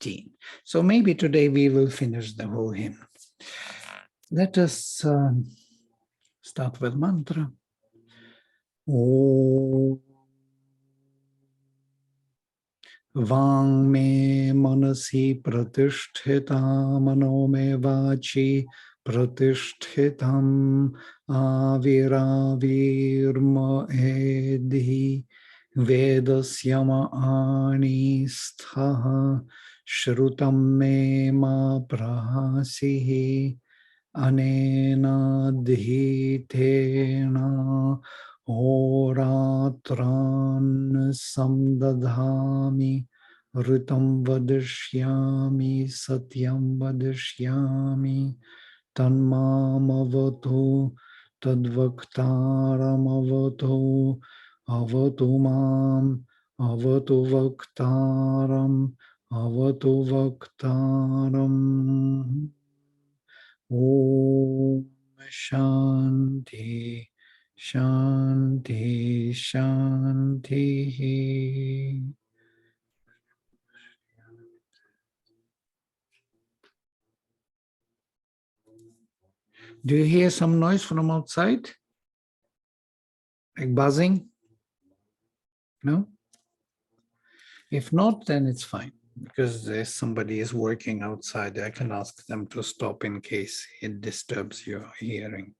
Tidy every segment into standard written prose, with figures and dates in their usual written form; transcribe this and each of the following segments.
18. So maybe today we will finish the whole hymn. Let us start with mantra. Om Vang me manasi pratisthita mano me vachi pratishthitam aviravirma edhi vedasyama anisthaha shrutam me ma prahasihi anena dhitena Horatran samdadhami ritam vadishyami satyam vadishyami tanmamavatu tadvaktaram avatu mam avatu vaktaram Om Shanti Shanti, Shanti. Do you hear some noise from outside? Like buzzing? No? If not, then it's fine. Because if somebody is working outside, I can ask them to stop in case it disturbs your hearing.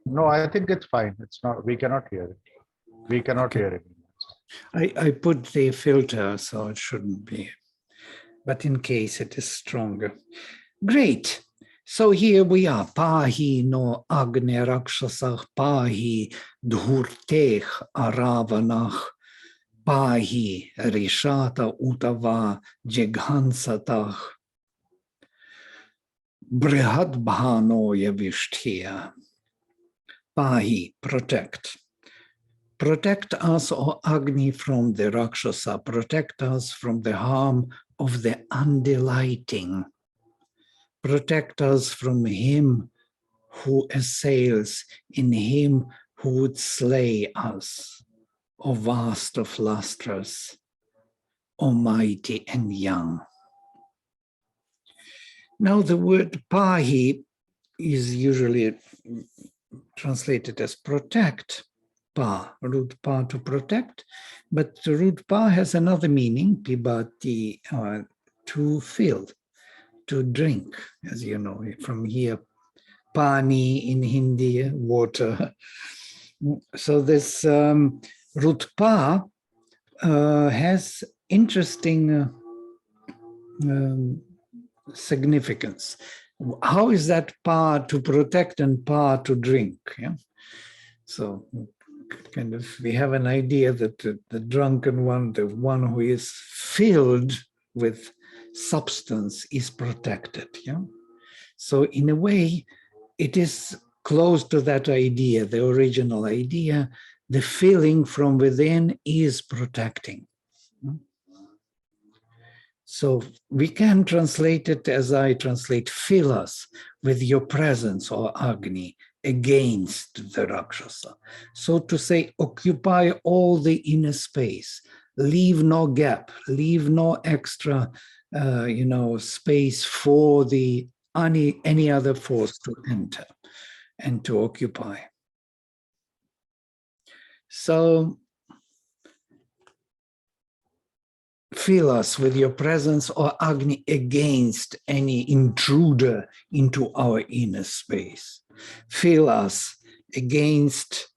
No, I think it's fine. It's not, we cannot hear it. We cannot hear it. I put the filter, so it shouldn't be. But in case it is stronger. Great. So here we are. Pahi no agne rakshasah, pahi dhurtech aravanach, pahi rishata utava jighansatah, brihad bhano yavishthiya. Pahi, protect. Protect us, O Agni, from the Rakshasa. Protect us from the harm of the undelighting. Protect us from him who assails, in him who would slay us. O vast of lustrous, O mighty and young. Now the word pahi is usually translated as protect. Pa, root pa to protect, but the root pa has another meaning, pibati, to fill, to drink, as you know, from here, pani in Hindi, water. So this root pa has interesting significance. How is that pa to protect and pa to drink? Yeah? So kind of, we have an idea that the drunken one, the one who is filled with substance, is protected. Yeah. So in a way, it is close to that idea, the original idea. The feeling from within is protecting. So we can translate it as I translate, fill us with your presence, or Agni, against the Rakshasa. So to say, occupy all the inner space, leave no gap, leave no extra, space for the any other force to enter and to occupy. So fill us with your presence, or Agni, against any intruder into our inner space. Fill us against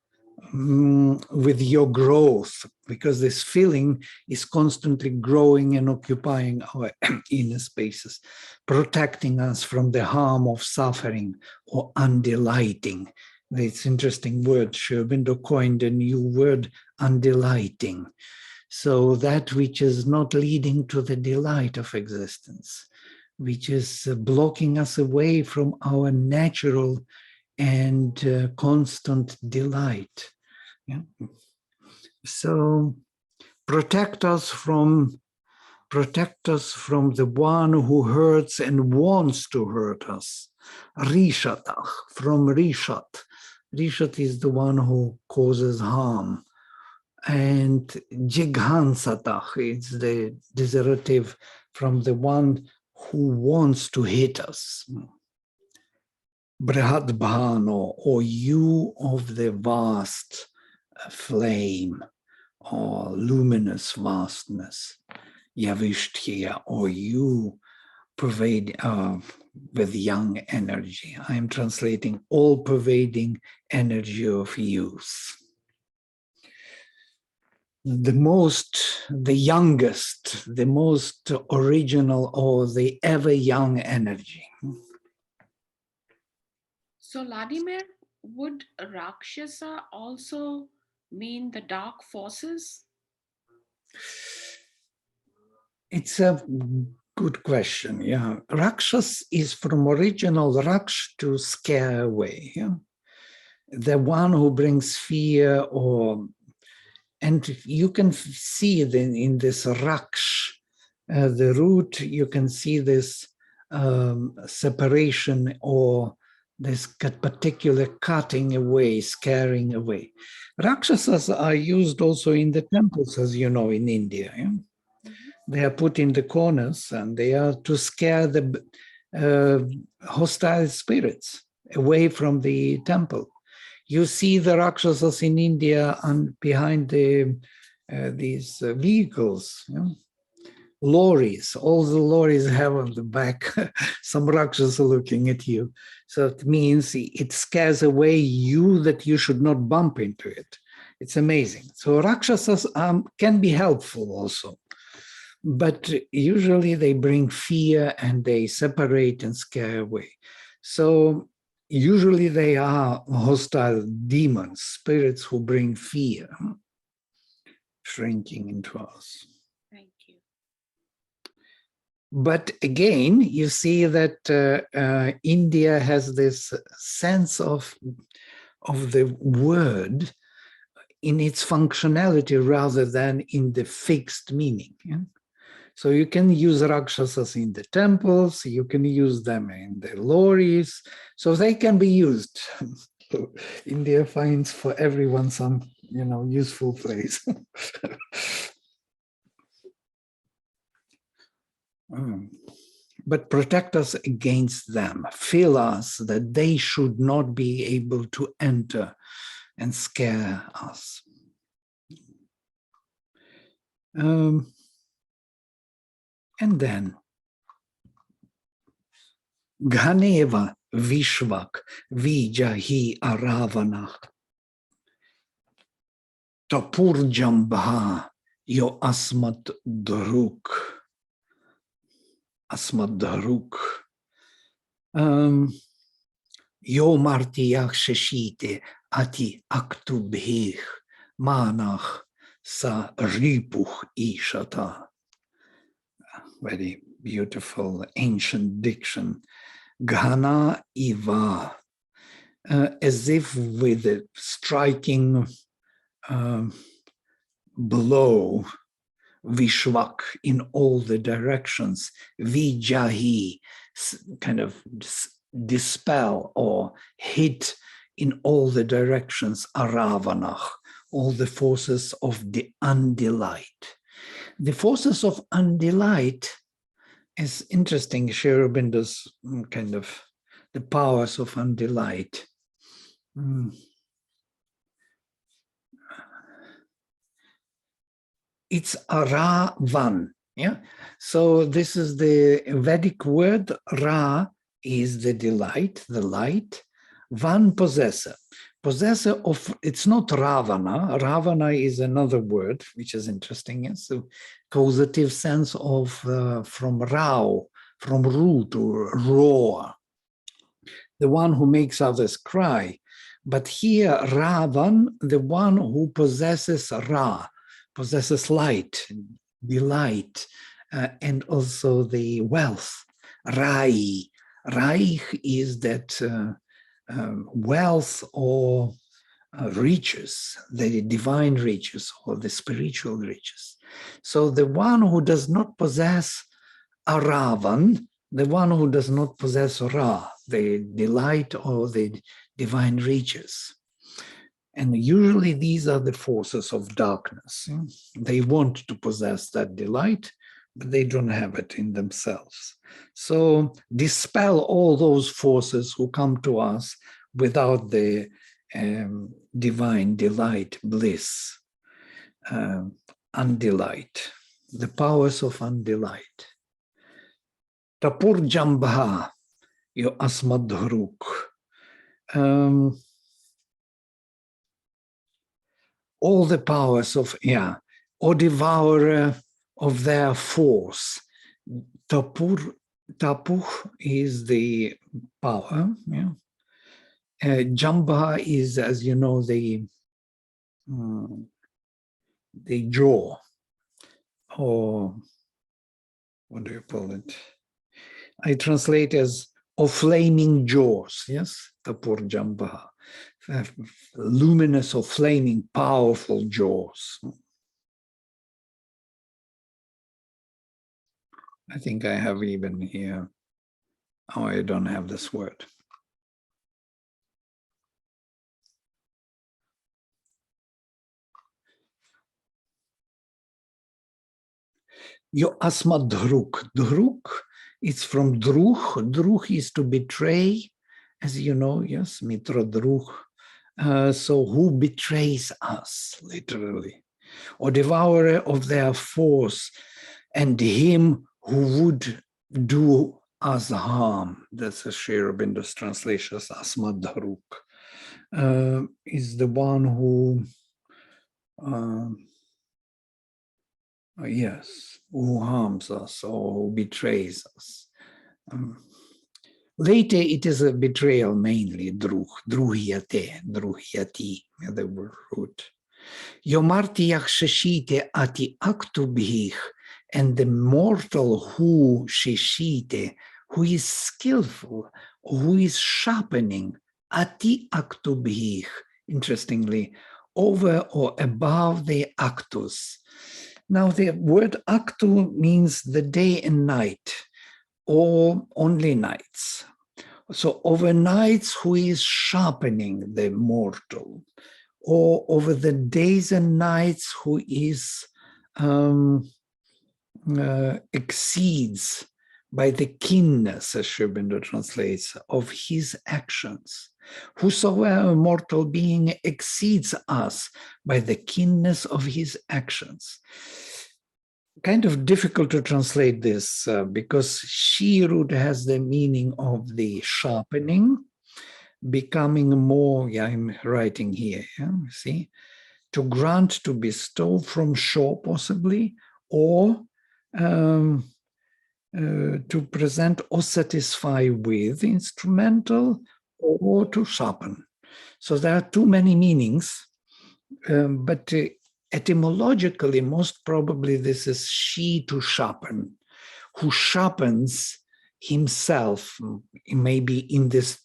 with your growth, because this feeling is constantly growing and occupying our inner spaces, protecting us from the harm of suffering or undelighting. It's interesting word. Sri Aurobindo coined a new word, undelighting. So that which is not leading to the delight of existence, which is blocking us away from our natural and constant delight. Yeah. So protect us from the one who hurts and wants to hurt us. Rishatach, from Rishat. Rishat is the one who causes harm. And Jighansatach, it's the derogative from the one who wants to hit us. Brihadbhano, or you of the vast flame, or luminous vastness. Yavishtya, or you pervade with young energy. I am translating all pervading energy of youth. The youngest, the most original, or the ever young energy. So, Vladimir, would Rakshasa also mean the dark forces? It's a good question. Yeah, Rakshas is from original Raksh, to scare away. Yeah? The one who brings fear, and you can see in this Raksh, the root, you can see this separation, or this particular cutting away, scaring away. Rakshasas are used also in the temples, as you know, in India. Yeah? They are put in the corners, and they are to scare the hostile spirits away from the temple. You see the Rakshasas in India and behind these vehicles, lorries. All the lorries have on the back some Rakshasa looking at you. So it means it scares away you, that you should not bump into it. It's amazing. So Rakshasas can be helpful also. But usually they bring fear, and they separate and scare away. So usually they are hostile demons, spirits who bring fear, shrinking into us. Thank you. But again, you see that India has this sense of the word in its functionality rather than in the fixed meaning. Yeah? So you can use Rakshasas in the temples, you can use them in the lorries, so they can be used. So India finds for everyone some, useful phrase. But protect us against them. Fill us that they should not be able to enter and scare us. And then, Ghaneva Vishvak Vijahi Aravanach Tapurjambha Yo Asmat Druk. Asmat Druk. Yo Martiach Sheshite Ati Aktubhich Manach Sa Ripuch Ishata. Very beautiful ancient diction. Ghana Iva, as if with a striking blow, Vishvak, in all the directions, Vijahi, kind of dispel or hit in all the directions, Aravanach, all the forces of the undelight. The forces of undelight is interesting. Sri Aurobindo's kind of the powers of undelight. It's Ra-van. Yeah. So this is the Vedic word. Ra is the delight, the light. Van, possessor. Possessor of, it's not Ravana. Ravana is another word, which is interesting. Yes? So causative sense of from Rao, from root or roar, the one who makes others cry. But here, Ravan, the one who possesses Ra, possesses light, delight, and also the wealth. Rai. Rai is that wealth or riches, the divine riches or the spiritual riches. So the one who does not possess a Ravan, the one who does not possess Ra, the delight or the divine riches. And usually these are the forces of darkness. They want to possess that delight, but they don't have it in themselves. So dispel all those forces who come to us without the divine delight, bliss, undelight, the powers of undelight. Tapur Jambha, yo asmadhruk. All the powers of, or devourer of their force. Tapuh is the power. Jambha is, as you know, the jaw, or what do you call it? I translate as of flaming jaws. Yes, Tapur Jambha, luminous or flaming, powerful jaws. I think I have even here. Oh, I don't have this word. Yo asma druk. Druk, it's from druch. Druch is to betray, as you know, yes, mitra druch. So who betrays us, literally, or devourer of their force, and him who would do us harm. That's a Sri Aurobindo's translation, Asma Dharuk, is the one who, yes, who harms us or who betrays us. Later, it is a betrayal mainly, druhyate, druhyati, the word root. Yomarti yakshashite ati aktubhich, and the mortal who sheshite, who is skillful, who is sharpening, ati aktubhich, interestingly, over or above the actus. Now, the word actu means the day and night, or only nights. So over nights, who is sharpening the mortal, or over the days and nights, who is exceeds by the keenness, as Sri Aurobindo translates, of his actions. Whosoever mortal being exceeds us by the keenness of his actions. Kind of difficult to translate this because she root has the meaning of the sharpening, becoming more, I'm writing here, see, to grant, to bestow, from shore possibly, or to present or satisfy with, instrumental, or to sharpen. So there are too many meanings, but etymologically, most probably this is she to sharpen, who sharpens himself, maybe in this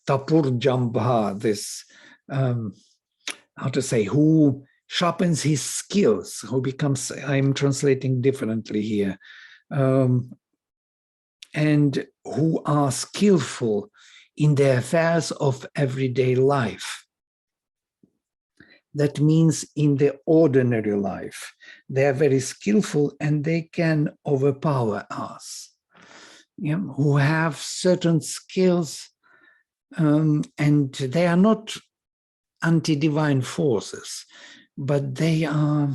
Tapur Jambha, this, how to say, who sharpens his skills, who becomes, I'm translating differently here, and who are skillful in the affairs of everyday life. That means in the ordinary life, they are very skillful and they can overpower us, who have certain skills, and they are not anti-divine forces, but they are,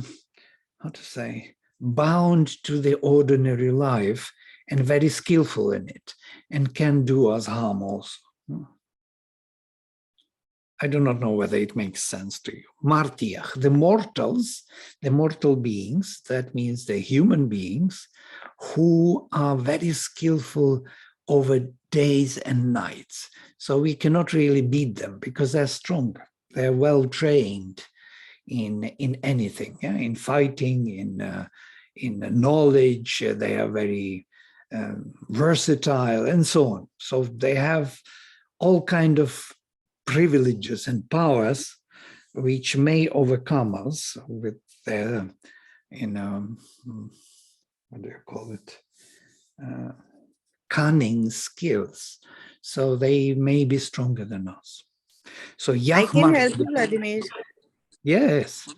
how to say, bound to the ordinary life and very skillful in it, and can do us harm also. I do not know whether it makes sense to you. Martiach, the mortals, the mortal beings, that means the human beings, who are very skillful over days and nights. So we cannot really beat them because they're strong. They're well trained in anything, in fighting, in knowledge. They are very versatile and so on. So they have all kind of privileges and powers which may overcome us with their, what do you call it? Cunning skills. So they may be stronger than us. So I can help you, Vladimir. Yes.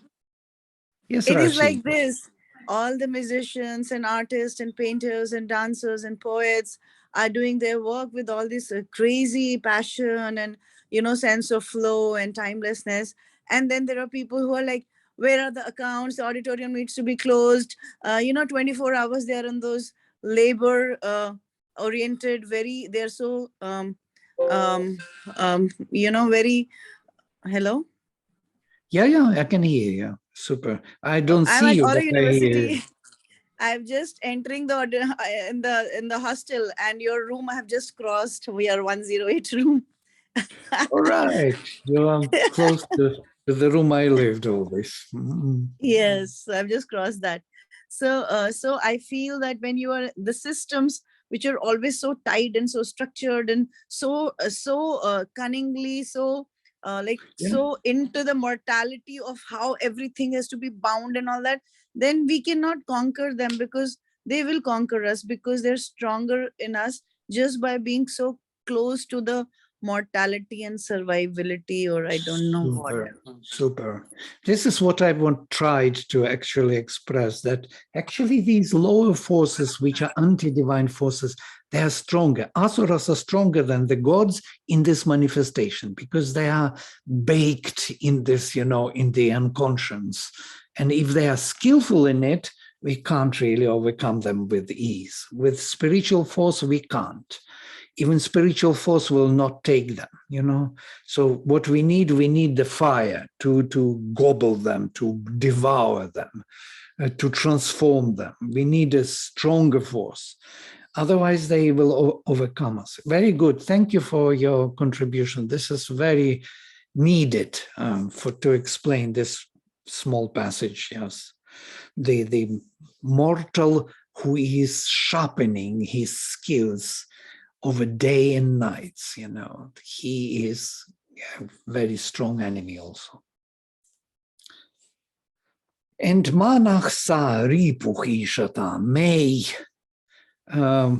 Yes, It Rashi. is like this. all the musicians and artists and painters and dancers and poets are doing their work with all this crazy passion and, sense of flow and timelessness. And then there are people who are like, where are the accounts? The auditorium needs to be closed. 24 hours they are on those labor oriented, they're so um very. Hello. Yeah, I can hear you. Super. I don't I'm see at you, Aura but I hear you. University. I'm just entering the in the hostel, and your room I have just crossed. We are 108 room. All right. You are close to the room I lived always. Mm. Yes, I've just crossed that. So I feel that when you are the systems which are always so tight and so structured and so cunningly, so Yeah. so into the mortality of how everything has to be bound and all that, then we cannot conquer them, because they will conquer us, because they're stronger in us just by being so close to the mortality and survivability, or I don't know what. Super. This is what I tried to actually express, that actually these lower forces, which are anti-divine forces, they are stronger. Asuras are stronger than the gods in this manifestation, because they are baked in this, in the unconscious. And if they are skillful in it, we can't really overcome them with ease. With spiritual force, we can't. Even spiritual force will not take them, So what we need the fire to gobble them, to devour them, to transform them. We need a stronger force. Otherwise, they will overcome us. Very good. Thank you for your contribution. This is very needed to explain this small passage. Yes, the mortal who is sharpening his skills over day and nights, he is a very strong enemy also. And manach sa ripuchishata may, I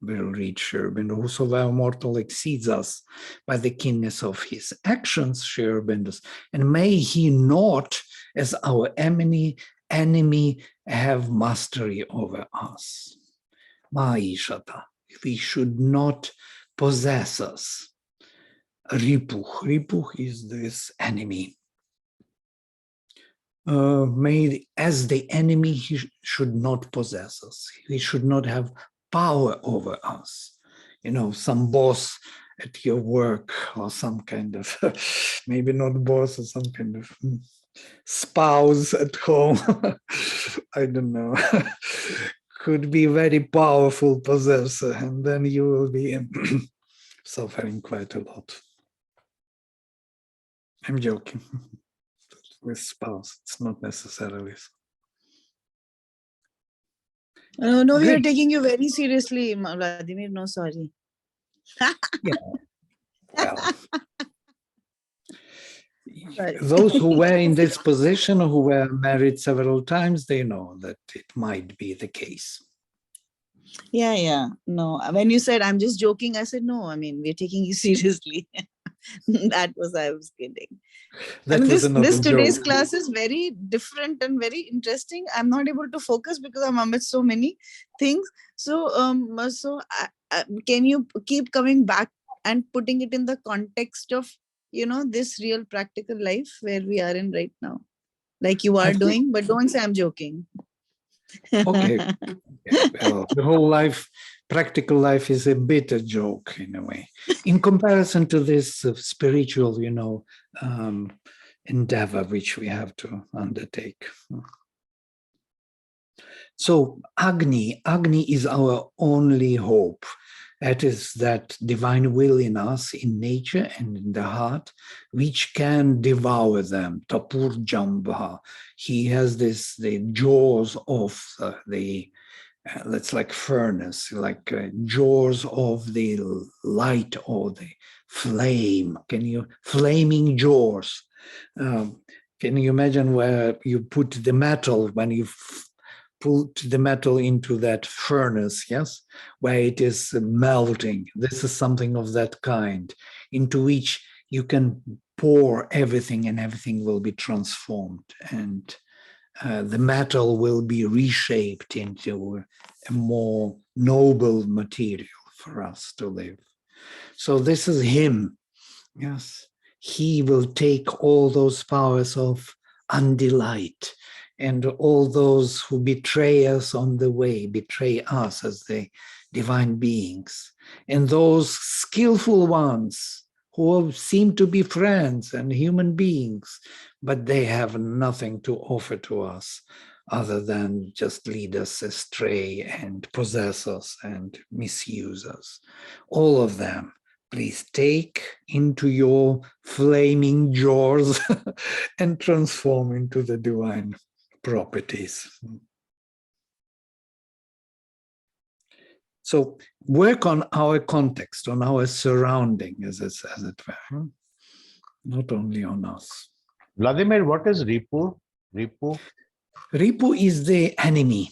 will read Sherbin, whosoever mortal exceeds us by the keenness of his actions, Sherbin, and may he not, as our enemy, have mastery over us. Ma'ishata, he should not possess us. Ripuch is this enemy. As the enemy, he should not possess us. He should not have power over us. Some boss at your work, or some kind of, maybe not boss, or some kind of spouse at home. I don't know. Could be very powerful possessor, and then you will be suffering quite a lot. I'm joking. With spouse, it's not necessarily so. No, we are taking you very seriously, Vladimir. No, sorry. Yeah. Well, those who were in this position, who were married several times, they know that it might be the case. Yeah. No, when you said I'm just joking, I said, no, I mean, we're taking you seriously. I was kidding. This today's class is very different and very interesting. I'm not able to focus because I'm amidst so many things. So, can you keep coming back and putting it in the context of, this real practical life where we are in right now, like you are doing, but don't say I'm joking. Okay. Well, the whole life, practical life, is a bit a joke in a way, in comparison to this spiritual, endeavor which we have to undertake. So Agni is our only hope. That is that divine will in us, in nature and in the heart, which can devour them. Tapur Jambha. He has the jaws of that's like furnace, like jaws of the light or the flame. Flaming jaws. Can you imagine where you put the metal, when you put the metal into that furnace, yes, where it is melting? This is something of that kind, into which you can pour everything and everything will be transformed. And the metal will be reshaped into a more noble material for us to live. So this is him. Yes, he will take all those powers of undelight and all those who betray us on the way, betray us as the divine beings, and those skillful ones who seem to be friends and human beings, but they have nothing to offer to us other than just lead us astray and possess us and misuse us. All of them, please take into your flaming jaws and transform into the divine properties. So work on our context, on our surrounding, as it were, not only on us. Vladimir, what is Ripu? Ripu? Ripu is the enemy.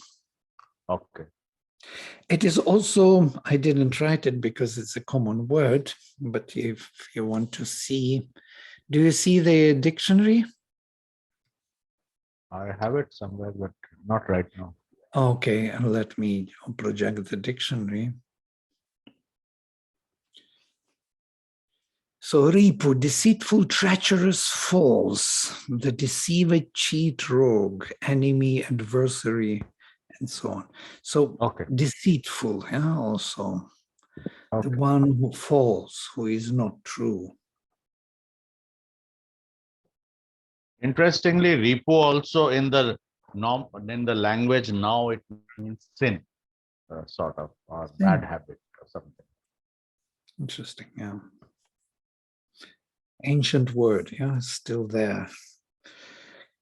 Okay. It is also, I didn't write it because it's a common word, but if you want to see, do you see the dictionary? I have it somewhere, but not right now. Okay, let me project the dictionary. So Ripu, deceitful, treacherous, false, the deceiver, cheat, rogue, enemy, adversary, and so on. So Okay. deceitful, yeah, also. Okay. The one who false, who is not true. Interestingly, Ripu also in the language now it means sin, sort of, or bad habit or something. Interesting, yeah. Ancient word, yeah, still there.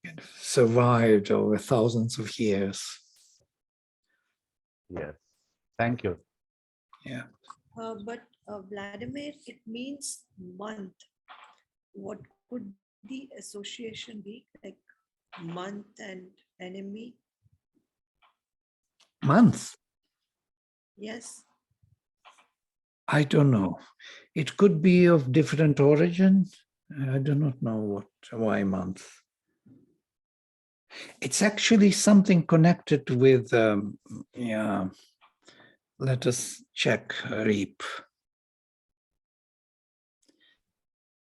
It survived over thousands of years. Yes. Thank you. Yeah. But Vladimir, it means month. What could the association be, like month and enemy? Month? Yes. I don't know. It could be of different origin. I do not know why month. It's actually something connected with, yeah, let us check reap.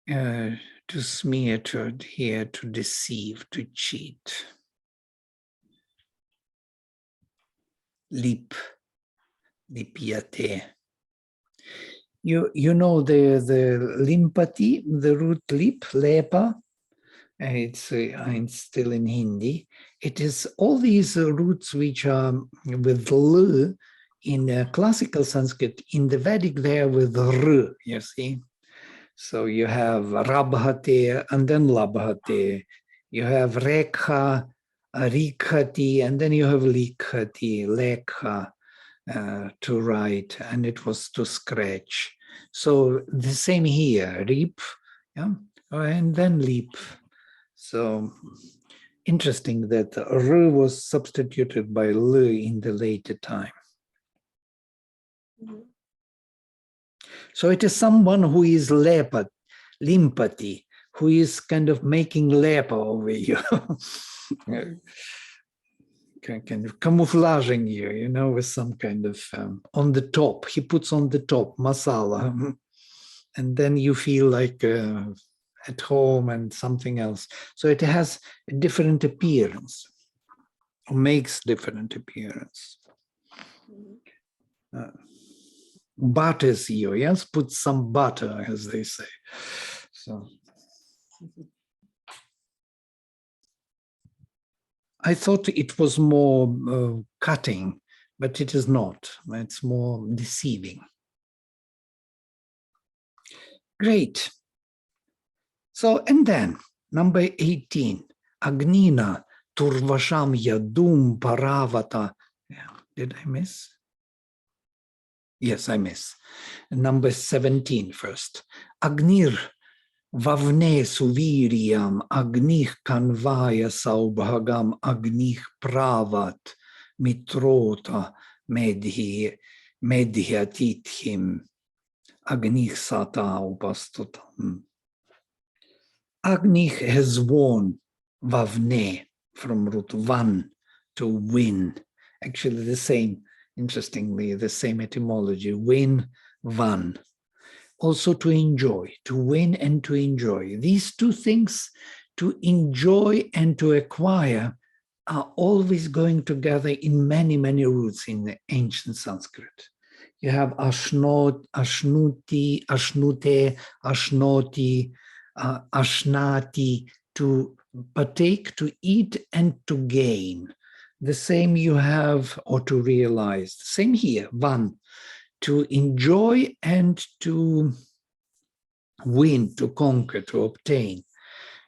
To smear, to adhere, to deceive, to cheat. Lip, lipiate. You know the limpati, the root lip, lepa. It's still in Hindi. It is all these roots which are with l in classical Sanskrit. In the Vedic, they are with r. You see. So you have rabhate and then labhate. You have rekha, rikhati, and then you have likhati, lekha, to write, and it was to scratch. So the same here, reap, yeah, and then leap. So interesting that r was substituted by l in the later time. Mhm. So it is someone who is limpati, who is kind of making lepa over you, kind of camouflaging you, with some kind of on the top. He puts on the top masala, and then you feel like at home and something else. So it has a different appearance, or makes different appearance. Butters you, yes, put some butter, as they say. So I thought it was more cutting, but it is not. It's more deceiving. Great. So, and then number 18, Agnina Turvasham Yadum Paravata. Did I miss? Yes, I miss. Number 17 first. Agnir Vavne Suviriam Agnih Kanvaya Saubhagam Agnih Pravat Mitrota Medhyatithim Agnih Sata Upastutam. Agnih has worn Vavne, from root van, to win. Actually, the same, interestingly, the same etymology, win, van. Also to enjoy, to win and to enjoy. These two things, to enjoy and to acquire, are always going together in many, many roots in the ancient Sanskrit. You have ashnot, ashnuti, ashnute, ashnoti, ashnati, to partake, to eat, and to gain. The same you have, or to realize. Same here, van, to enjoy and to win, to conquer, to obtain.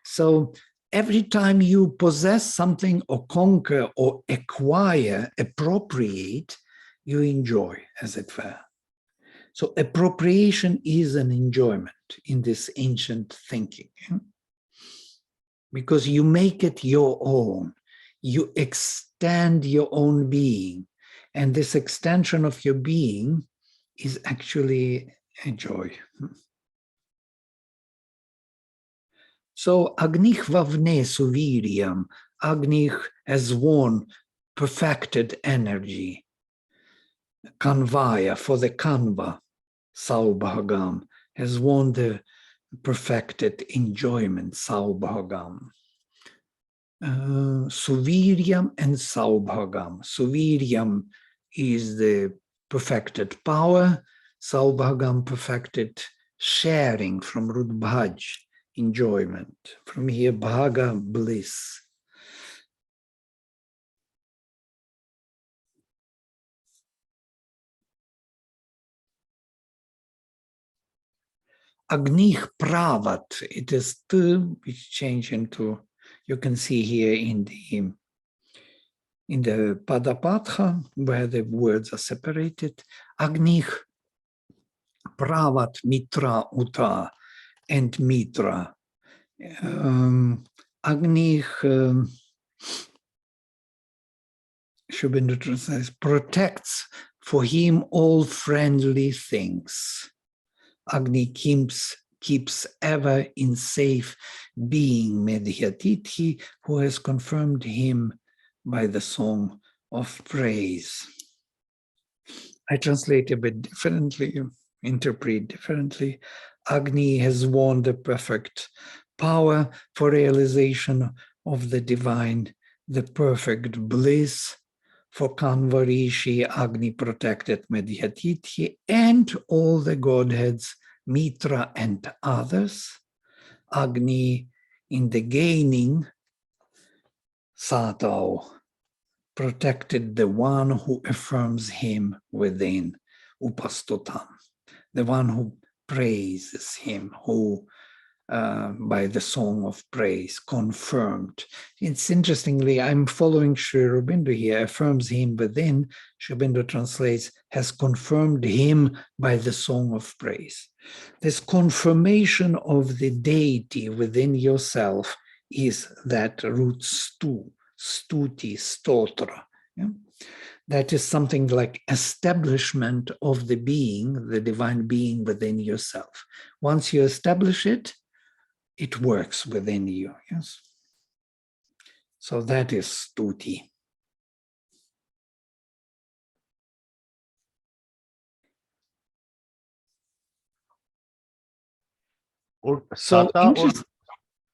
So every time you possess something or conquer or acquire, appropriate, you enjoy, as it were. So appropriation is an enjoyment in this ancient thinking, because you make it your own. You extend your own being. And this extension of your being is actually a joy. So Agnih Vavne Suviryam, Agnih has won perfected energy. Kanvaya, for the Kanva, Saubhagam, has won the perfected enjoyment, Saubhagam. Suviryam and Saubhagam. Suviryam is the perfected power, Saubhagam perfected sharing, from root bhaj, enjoyment. From here, bhaga, bliss. Agnih pravat, it is two, which change into, you can see here in the Padapatha, where the words are separated. Agnih pravat mitra uta, and mitra. Agnih, Shubhendu translates, protects for him all friendly things. Agni keeps ever in safe being Medhyatithi, who has confirmed him by the song of praise. I translate a bit differently, interpret differently. Agni has won the perfect power for realization of the divine, the perfect bliss. For Kanva Rishi, Agni protected Medhyatithi and all the godheads, Mitra and others. Agni, in the gaining, Satao, protected the one who affirms him within, Upastutam, the one who praises him, who by the song of praise, confirmed. It's interestingly, I'm following Sri Aurobindo here, affirms him within. Sri Aurobindo translates, has confirmed him by the song of praise. This confirmation of the deity within yourself is that root stu, stuti, stotra. Yeah? That is something like establishment of the being, the divine being within yourself. Once you establish it, it works within you, yes? So that is stuti. So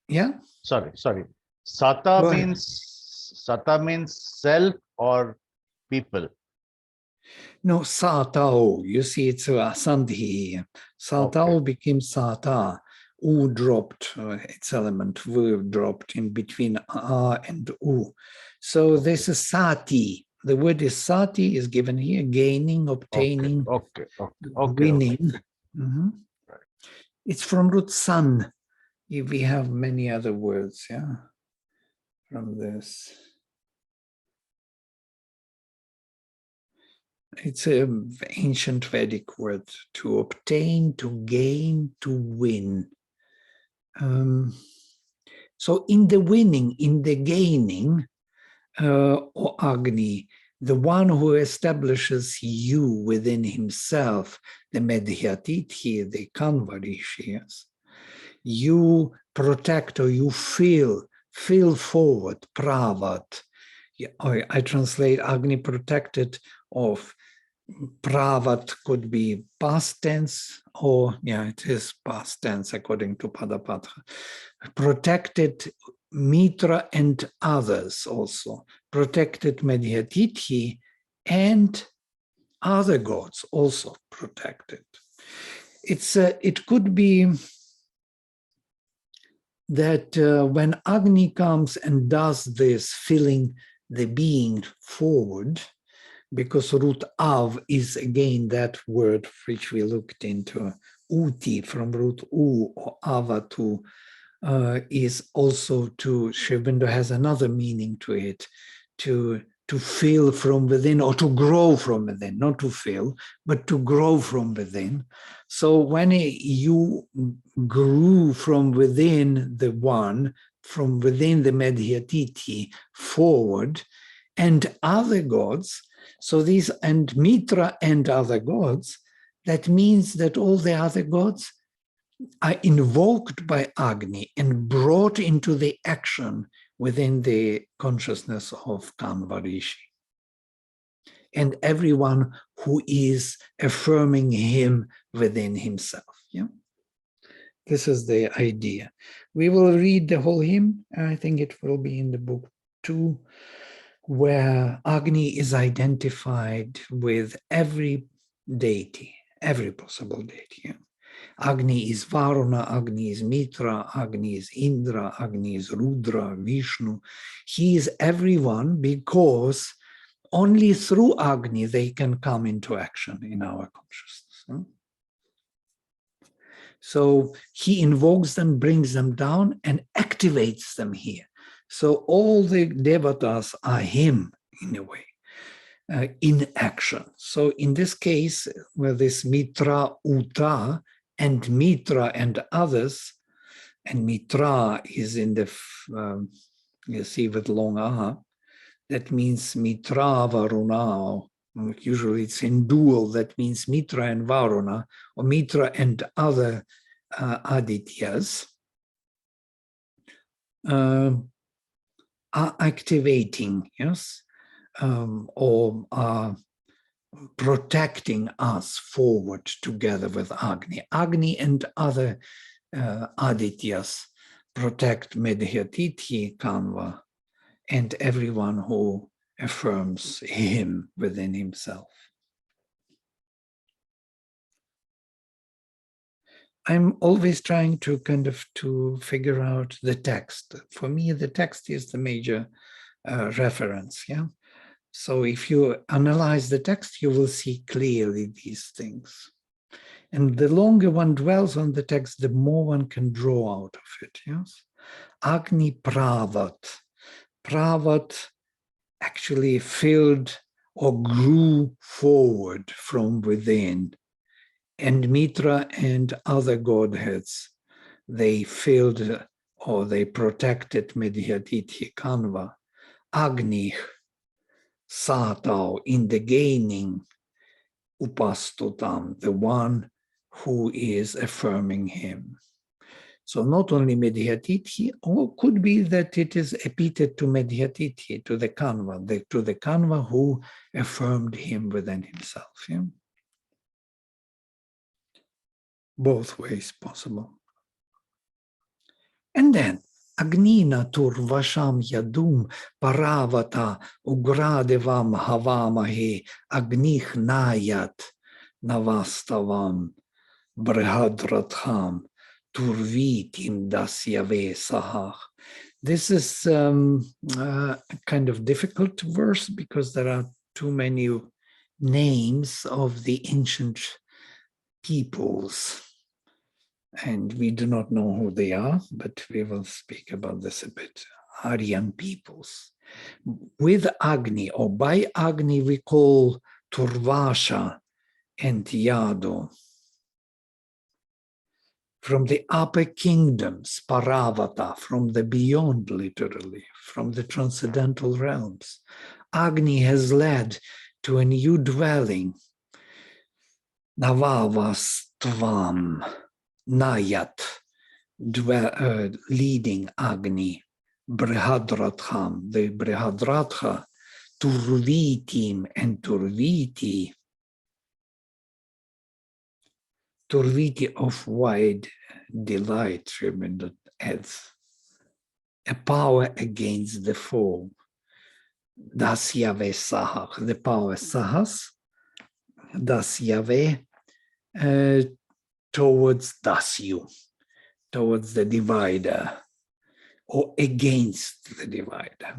yeah? Sorry. Sata means self or people? No, satao. You see, it's a sandhi. Satao became sata. U dropped its element. V dropped in between a and u. So this is sati. The word is sati is given here, gaining, obtaining, winning. Mm-hmm. Right. It's from root san. We have many other words, yeah, from this. It's an ancient Vedic word, to obtain, to gain, to win. So in the winning, in the gaining, O Agni, the one who establishes you within himself, the Medhyatithi, the Kanva Rishis, you protect or you fill fill forward, pravat. I translate Agni protected of pravat could be past tense, or it is past tense according to Padapatra. Protected Mitra and others also. Protected Medhyatithi and other gods also protected. It could be that when Agni comes and does this, filling the being forward, because root av is again that word which we looked into, uti from root u or avatu, is also to, Shiv Bindu has another meaning to it, to fill from within or to grow from within, not to fill, but to grow from within. So when you grew from within the one, from within the Medhyatiti forward, and other gods, so these, and Mitra and other gods, that means that all the other gods are invoked by Agni and brought into the action within the consciousness of Kanva Rishi. And everyone who is affirming him within himself. Yeah? This is the idea. We will read the whole hymn. I think it will be in the book 2, where Agni is identified with every deity, every possible deity. Yeah? Agni is Varuna, Agni is Mitra, Agni is Indra, Agni is Rudra, Vishnu. He is everyone because only through Agni they can come into action in our consciousness. So he invokes them, brings them down, and activates them here. So all the devatas are him in a way, in action. So in this case, where this Mitra Uta and Mitra and others, and Mitra is in the, you see with long aha, that means Mitra Varuna. Usually it's in dual, that means Mitra and Varuna, or Mitra and other Adityas, are activating, yes, or are protecting us forward together with Agni. Agni and other Adityas protect Medhyatithi, Kanva, and everyone who affirms him within himself. I'm always trying to to figure out the text. For me, the text is the major reference, yeah? So if you analyze the text, you will see clearly these things. And the longer one dwells on the text, the more one can draw out of it, yes? Agni Pravat. Pravat actually filled or grew forward from within. And Mitra and other godheads, they filled or they protected Medhyatithi Kanva. Agni, Satao, in the gaining, Upastutam, the one who is affirming him. So not only Medhyatithi, or could be that it is epithet to Medhyatithi, to the Kanva who affirmed him within himself. Yeah? Both ways possible. And then Agnina Turvasham Yadum Paravata Ugradevam Havamahe Agnih Nayat Navastavam Brihadratham Turvitim Dasyave Sahah. This is a kind of difficult verse because there are too many names of the ancient peoples. And we do not know who they are, but we will speak about this a bit. Aryan peoples. With Agni, or by Agni, we call Turvasha and Yadu. From the upper kingdoms, Paravata, from the beyond, literally, from the transcendental realms. Agni has led to a new dwelling. Navavastvam. Nayat, leading Agni, Brihadratham, the Brihadratha, Turvitim and Turviti. Turviti of wide delight, remember, adds a power against the foe. Dasyave Sahak, the power Sahas, Dasyave towards Dasyu, towards the divider, or against the divider.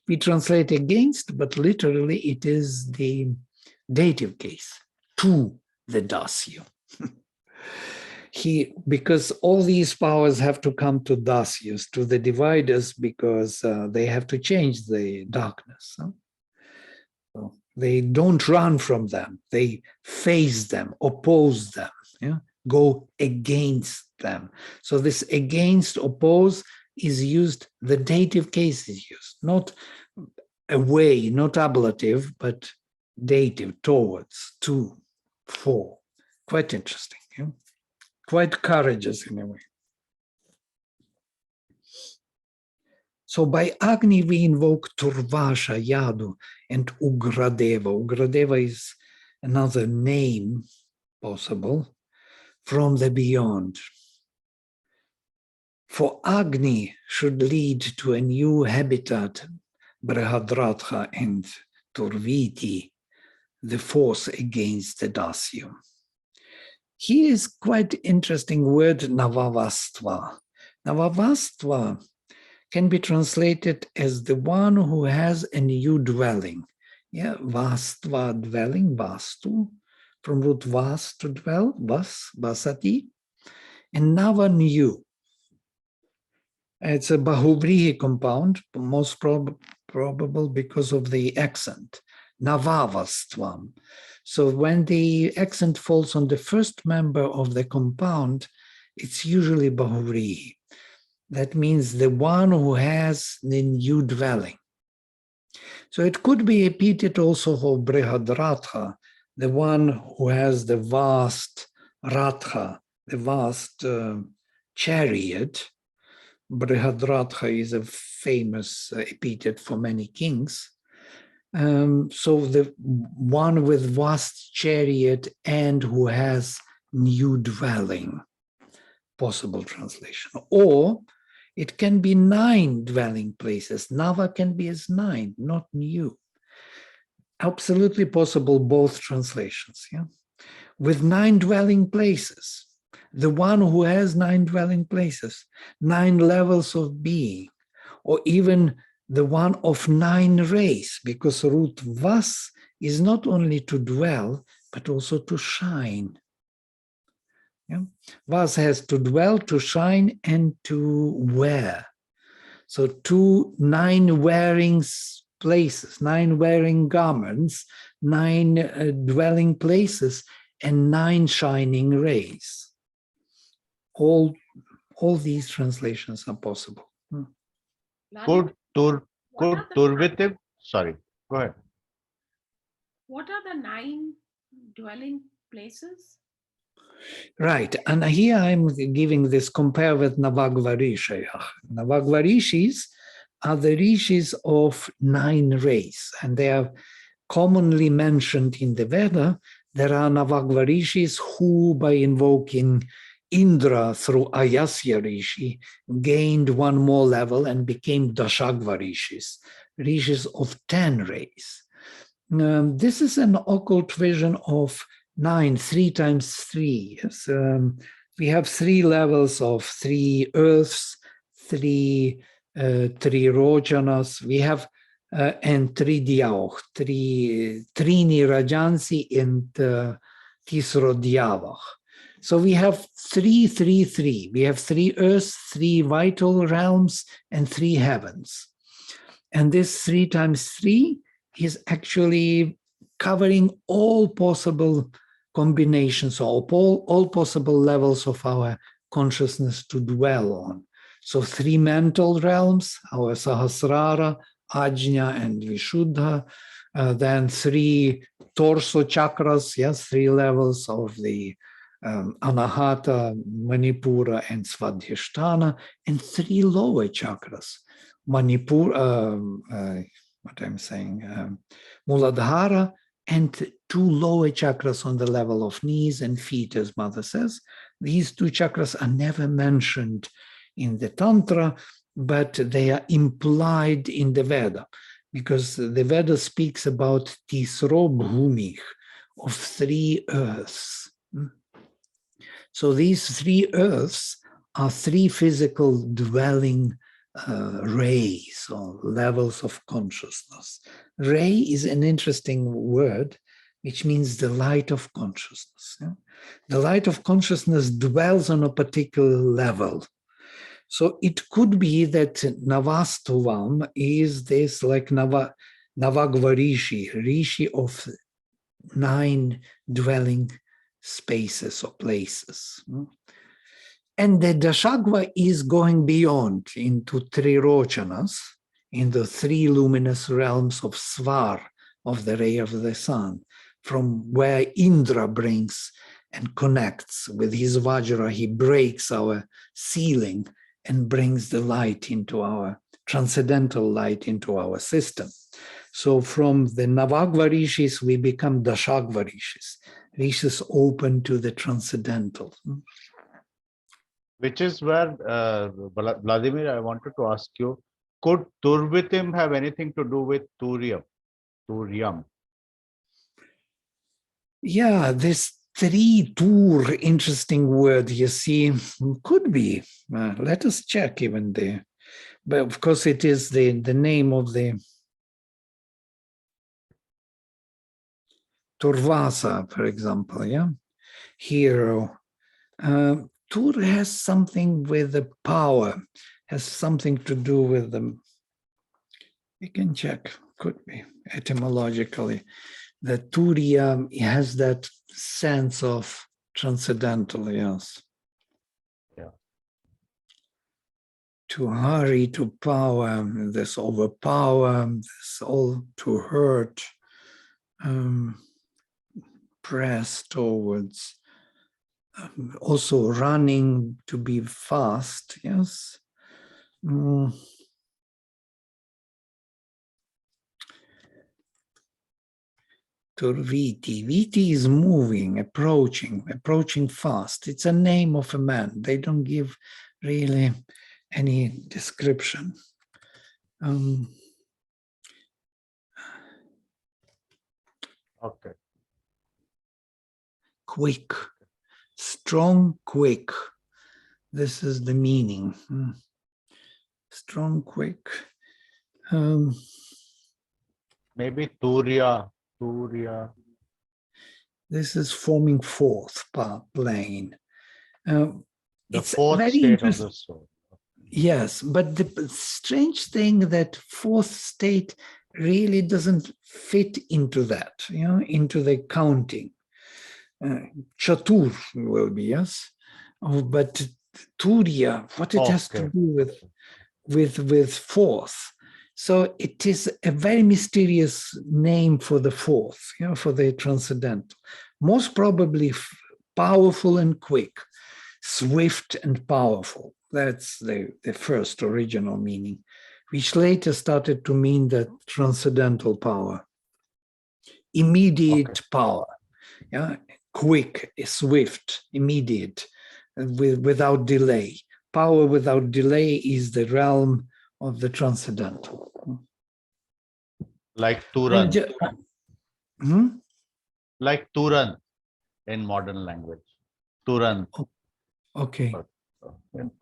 We translate against, but literally it is the dative case, to the Dasyu. Because all these powers have to come to Dasyus, to the dividers, because they have to change the darkness. Huh? So they don't run from them. They face them, oppose them, yeah? Go against them. So this against, oppose is used, the dative case is used, not away, not ablative, but dative, towards, to, for. Quite interesting. Yeah? Quite courageous in a way. So by Agni we invoke Turvasha, Yadu, and Ugradeva. Ugradeva is another name possible from the beyond. For Agni should lead to a new habitat, Brihadratha and Turviti, the force against the Dasyu. Here is quite interesting word, Navavastva. Navavastva can be translated as the one who has a new dwelling. Yeah, Vastva, dwelling, Vastu, from root vas, to dwell, vas, vasati, and Nava, new. It's a Bahuvrihi compound, most probable because of the accent, Navavastvam. So when the accent falls on the first member of the compound, it's usually Bahuvrihi. That means the one who has the new dwelling. So it could be epithet also of Brihadratha, the one who has the vast Ratha, the vast chariot. Brihadratha is a famous epithet for many kings. So the one with vast chariot and who has new dwelling, possible translation. Or it can be 9 dwelling places. Nava can be as 9, not new. Absolutely possible, both translations. Yeah, with 9 dwelling places. The one who has 9 dwelling places, 9 levels of being, or even the one of 9 rays, because root vas is not only to dwell, but also to shine. Yeah? Vas has to dwell, to shine, and to wear. So 9 wearing places, 9 wearing garments, 9 dwelling places, and 9 shining rays. All these translations are possible. Could Turvitiv, sorry, go ahead. What are the 9 dwelling places? Right, and here I'm giving this compare with Navagvarishayah. Navagvarishis are the rishis of 9 rays, and they are commonly mentioned in the Veda. There are Navagvarishis who, by invoking Indra through Ayasya Rishi, gained one more level and became Dashagvarishis, rishis of 10 rays. This is an occult vision of 9, 3 times 3. Yes? We have 3 levels of 3 earths, 3 Rojanas. We have and 3 Diauch, 3 Trini Rajansi and Tisro Diavach. So we have 3, 3, 3. We have 3 earths, 3 vital realms, and 3 heavens. And this 3 times 3 is actually covering all possible combinations, or all possible levels of our consciousness to dwell on. So 3 mental realms, our Sahasrara, Ajna, and Vishuddha. Then 3 torso chakras, yes, 3 levels of the Anahata, Manipura, and Svadhisthana, and 3 lower chakras. Manipura, what I'm saying, Muladhara, and 2 lower chakras on the level of knees and feet, as Mother says. These 2 chakras are never mentioned in the Tantra, but they are implied in the Veda, because the Veda speaks about Tisro Bhumih, of 3 earths. So these 3 earths are 3 physical dwelling rays or levels of consciousness. Ray is an interesting word, which means the light of consciousness. Yeah? The light of consciousness dwells on a particular level. So it could be that Navastuvam is this like Navagvarishi, Rishi of 9 dwelling spaces or places. And the Dashagva is going beyond into Trirochanas, in the 3 luminous realms of Svar, of the ray of the sun, from where Indra brings and connects with his Vajra. He breaks our ceiling and brings the light into our, transcendental light into our system. So from the Navagva Rishis, we become Dashagva Rishis, Rishis open to the transcendental. Which is where, Vladimir, I wanted to ask you, could Turvitim have anything to do with Turiam? Yeah, this 3 tur, interesting word, you see, could be. Let us check even there. But of course, it is the name of the Turvasa, for example, yeah? Hero. Tur has something with the power, has something to do with them. You can check, could be, etymologically. The Turiya has that sense of transcendental, yes. Yeah. To hurry, to power, this overpower, this all to hurt, press towards, also running, to be fast, yes. Turviti. Viti is moving, approaching fast. It's a name of a man. They don't give really any description. Okay. Quick, strong, quick. This is the meaning. Strong, quick. Maybe Turiya. This is forming 4th plane. The It's 4th very state of interesting. the soul. Yes, but the strange thing that 4th state really doesn't fit into that, into the counting. Chatur will be, yes, but Turiya, what it has to do with 4th. So it is a very mysterious name for the 4th, for the transcendental. Most probably powerful and quick, swift and powerful. That's the first original meaning, which later started to mean that transcendental power, immediate power, quick, swift, immediate, without delay. Power without delay is the realm of the transcendental. Like Turan. Like Turan in modern language. Turan. Okay.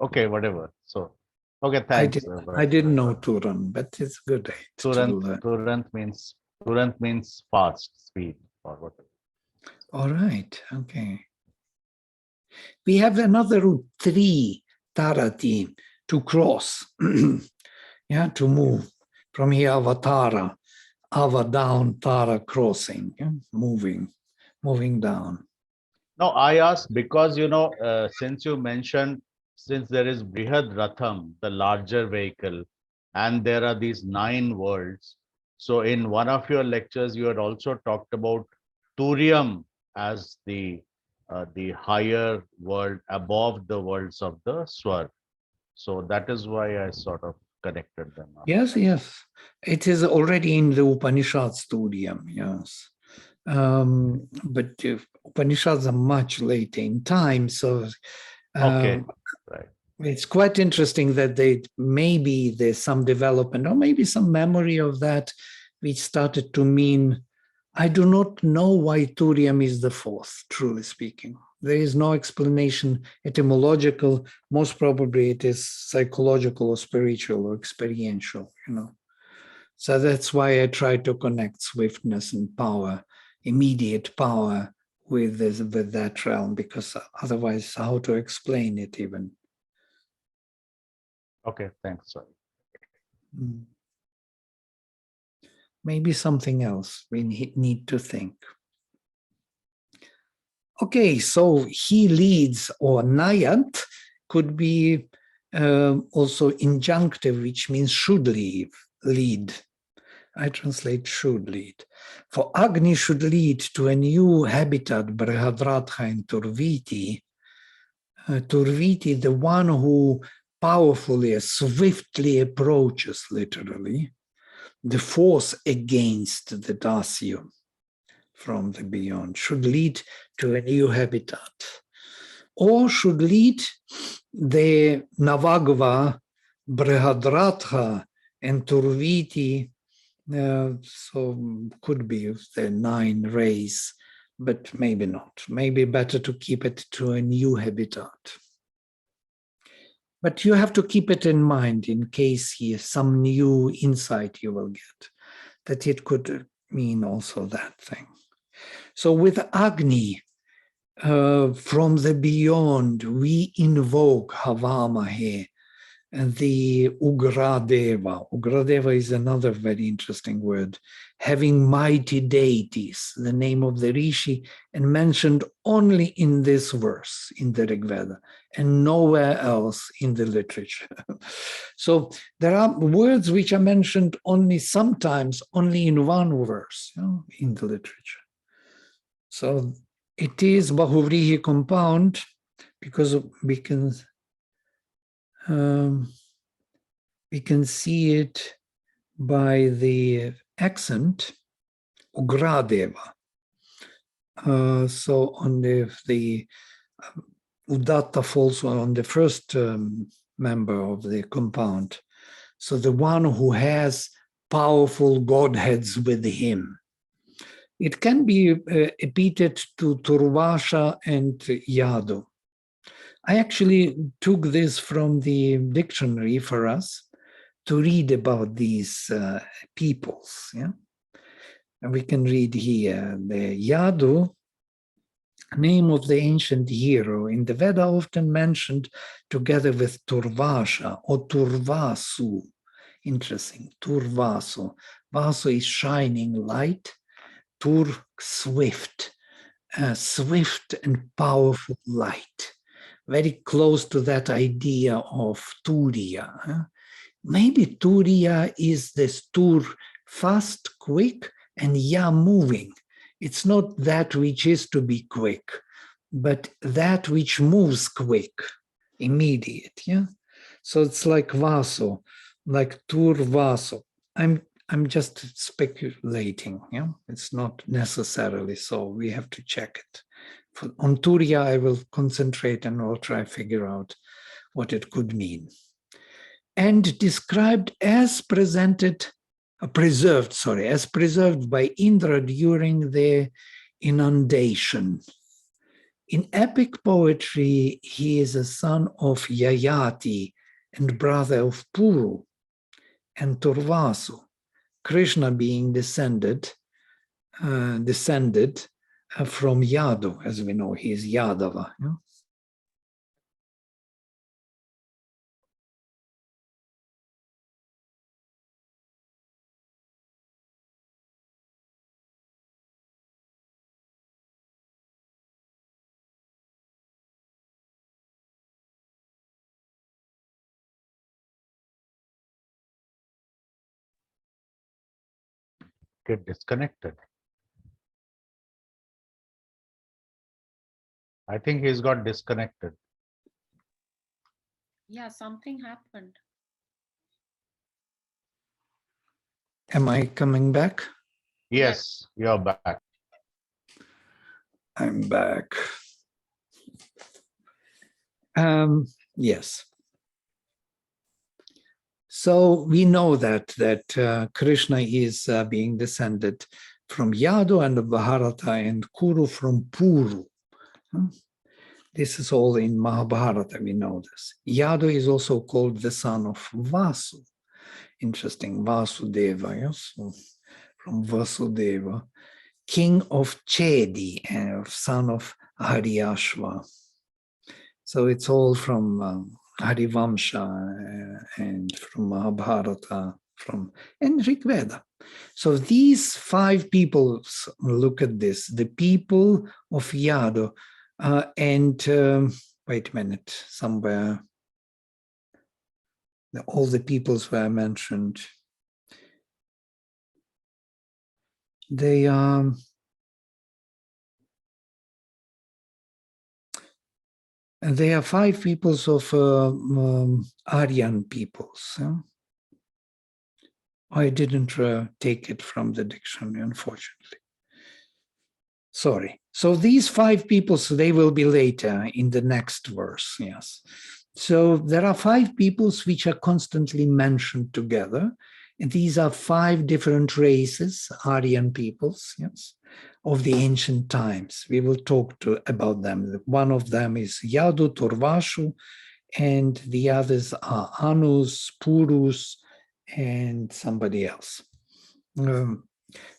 Okay, whatever. So, okay, thanks. I didn't know Turan, but it's good. Turant means fast, speed, or whatever. All right. Okay. We have another route, 3 tarati, to cross, to move from here, avatara, ava down, tara crossing, moving down. No, I asked because, since you mentioned, since there is Brihad Ratham, the larger vehicle, and there are these 9 worlds. So in one of your lectures, you had also talked about Turiam as the the higher world above the worlds of the Swar. So that is why I sort of connected them up. Yes, yes. It is already in the Upanishad studium, yes. But Upanishads are much later in time, so Okay, right. it's quite interesting that maybe there's some development or maybe some memory of that, which started to mean, I do not know why Turiam is the fourth, truly speaking. There is no explanation etymological. Most probably it is psychological or spiritual or experiential, So that's why I try to connect swiftness and power, immediate power with that realm, because otherwise how to explain it even? Okay, thanks. Sorry. Maybe something else we need to think. Okay, so he leads, or nayat could be also injunctive, which means should lead. I translate should lead. For Agni should lead to a new habitat, Brihadratha in Turviti. Turviti, the one who powerfully, swiftly approaches, literally, the force against the Dasya from the beyond, should lead to a new habitat, or should lead the Navagva, Brihadratha, and Turviti, so could be the 9 rays, but maybe not. Maybe better to keep it to a new habitat. But you have to keep it in mind in case some new insight you will get, that it could mean also that thing. So with Agni, from the beyond, we invoke Havamahe, the Ugradeva. Ugradeva is another very interesting word, having mighty deities, the name of the Rishi, and mentioned only in this verse in the Rig Veda and nowhere else in the literature. So there are words which are mentioned only sometimes, only in one verse, in the literature. So it is Bahuvrihi compound because we can see it by the accent Ugradeva. So on the Udatta falls on the first member of the compound. So the one who has powerful godheads with him. It can be epithet to Turvasha and Yadu. I actually took this from the dictionary for us to read about these peoples. Yeah, and we can read here the Yadu, name of the ancient hero in the Veda, often mentioned together with Turvasha or Turvasu. Interesting, Turvasu. Vasu is shining light. Tur, swift, swift and powerful light. Very close to that idea of Turiya. Maybe Turiya is this Tur, fast, quick, and Ya, moving. It's not that which is to be quick, but that which moves quick, immediate. Yeah. So it's like Vaso, like Tur Vaso. I'm just speculating. Yeah, it's not necessarily so. We have to check it. On Turiya, I will concentrate and I'll try to figure out what it could mean. And described as preserved by Indra during the inundation. In epic poetry, he is a son of Yayati and brother of Puru and Turvasu, Krishna being descended from Yadu, as we know, he is Yadava. Yeah? Get disconnected. I think he's got disconnected. Yeah, something happened. Am I coming back? Yes, you're back. I'm back. Yes. So we know that Krishna is being descended from Yadu and Bharata and Kuru from Puru. This is all in Mahabharata, we know this. Yadu is also called the son of Vasu. Interesting, Vasudeva, yes? So from Vasudeva. King of Chedi, son of Haryashva. So it's all from Harivamsha and from Mahabharata, and Rig Veda. So these 5 people, look at this, the people of Yadu, wait a minute, somewhere, all the peoples were mentioned. They are... And there are 5 peoples of Aryan peoples. I didn't take it from the dictionary, unfortunately. Sorry. So these 5 peoples, they will be later in the next verse, yes. So there are 5 peoples which are constantly mentioned together. And these are 5 different races, Aryan peoples, yes, of the ancient times. We will talk about them. One of them is Yadu, Turvashu, and the others are Anus, Purus, and somebody else.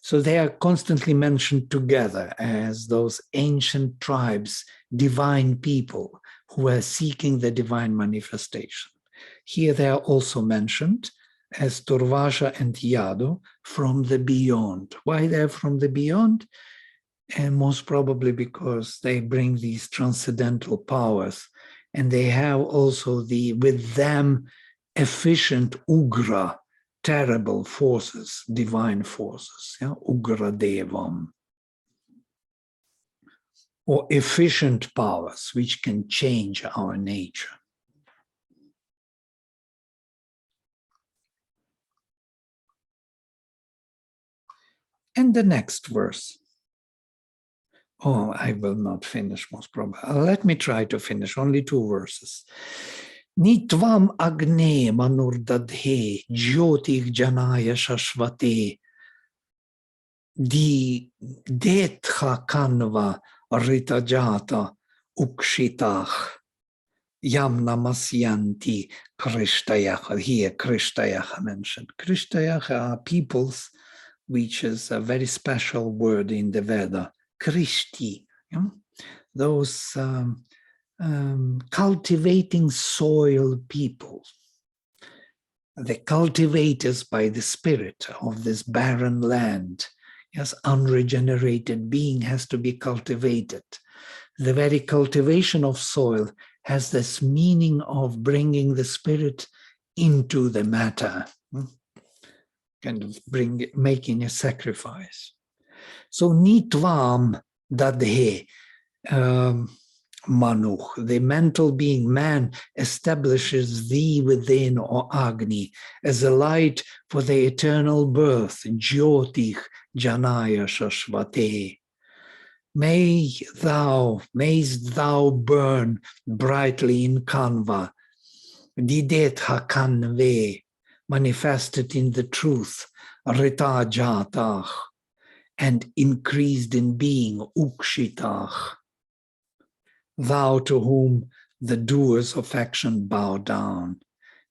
So they are constantly mentioned together as those ancient tribes, divine people who are seeking the divine manifestation. Here they are also mentioned as Turvasha and Yadu from the beyond. Why they're from the beyond? And most probably because they bring these transcendental powers, and they have also with them efficient Ugra, terrible forces, divine forces, yeah? Ugra Devam, or efficient powers which can change our nature. And the next verse. Oh, I will not finish, most probably. Let me try to finish, only 2 verses. Nitvam agne manurdadhe jyotir janaya shashvate di detha kanva ritajata ukshitach yam namasyanti krishtayach. Here krishtayach mentioned. Krishtayach are peoples, which is a very special word in the Veda. Krishti, those cultivating soil people, the cultivators by the spirit of this barren land. Yes, unregenerated being has to be cultivated. The very cultivation of soil has this meaning of bringing the spirit into the matter, kind of making a sacrifice. So nitvam dadhe, Manuch, the mental being, man, establishes thee within, or Agni, as a light for the eternal birth, Jyotich Janaya Shashvate. Mayst thou burn brightly in Kanva, Didet Hakanve, manifested in the truth, Rita Jatach, and increased in being, Ukshitach. Thou to whom the doers of action bow down,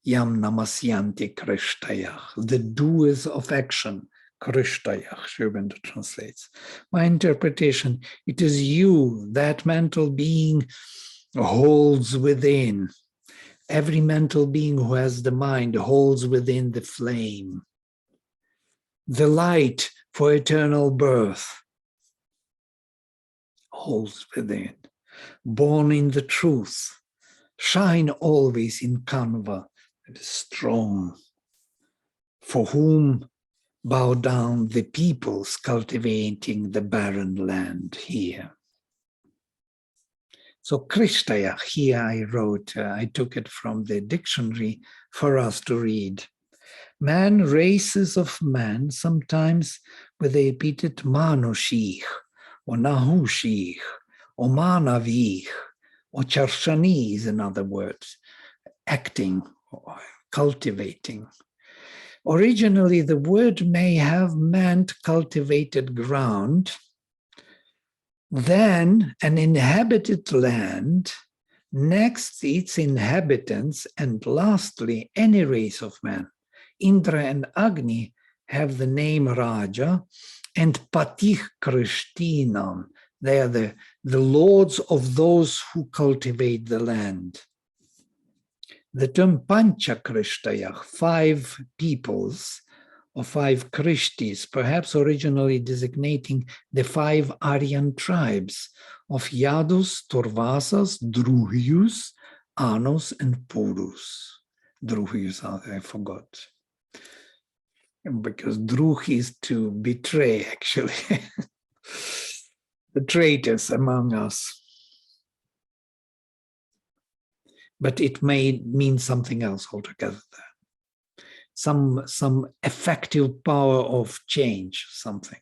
Yam Namasyanti Krishtayach, the doers of action, Krishtayach, Shubhendra translates. My interpretation, it is you, that mental being, holds within. Every mental being who has the mind holds within the flame, the light for eternal birth, holds within. Born in the truth, shine always in Kanva, that is strong, for whom bow down the peoples cultivating the barren land here. So Krishtaya, here I wrote, I took it from the dictionary for us to read. Man, races of man, sometimes with the epithet Manushich, or Nahushich, or Manavich, or Charshanis, in other words, acting, or cultivating. Originally, the word may have meant cultivated ground, then an inhabited land, next its inhabitants, and lastly, any race of man. Indra and Agni have the name Raja, and Patich Krishtinam, they are the lords of those who cultivate the land. The term Pancha Krishtayach, 5 peoples, or 5 Krishtis, perhaps originally designating the 5 Aryan tribes of Yadus, Turvasas, Druhyus, Anus, and Purus. Druhyus, I forgot. Because Druh is to betray, actually. The traitors among us. But it may mean something else altogether. Some effective power of change, something.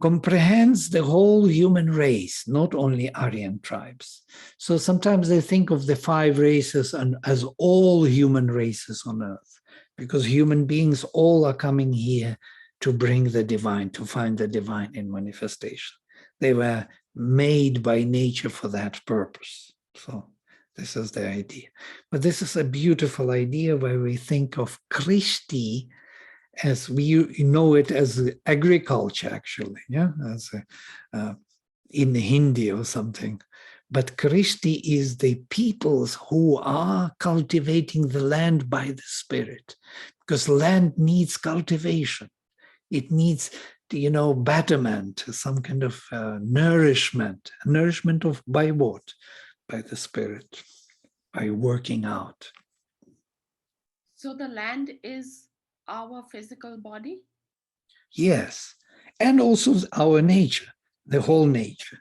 Comprehends the whole human race, not only Aryan tribes. So sometimes they think of the 5 races as all human races on earth, because human beings all are coming here to bring the divine, to find the divine in manifestation. They were made by nature for that purpose. So this is the idea. But this is a beautiful idea where we think of Krishti as we know it as agriculture, actually, yeah, as in Hindi or something. But Krishti is the peoples who are cultivating the land by the Spirit, because land needs cultivation. It needs, betterment, some kind of nourishment. Nourishment by what? By the Spirit, by working out. So the land is our physical body? Yes, and also our nature, the whole nature.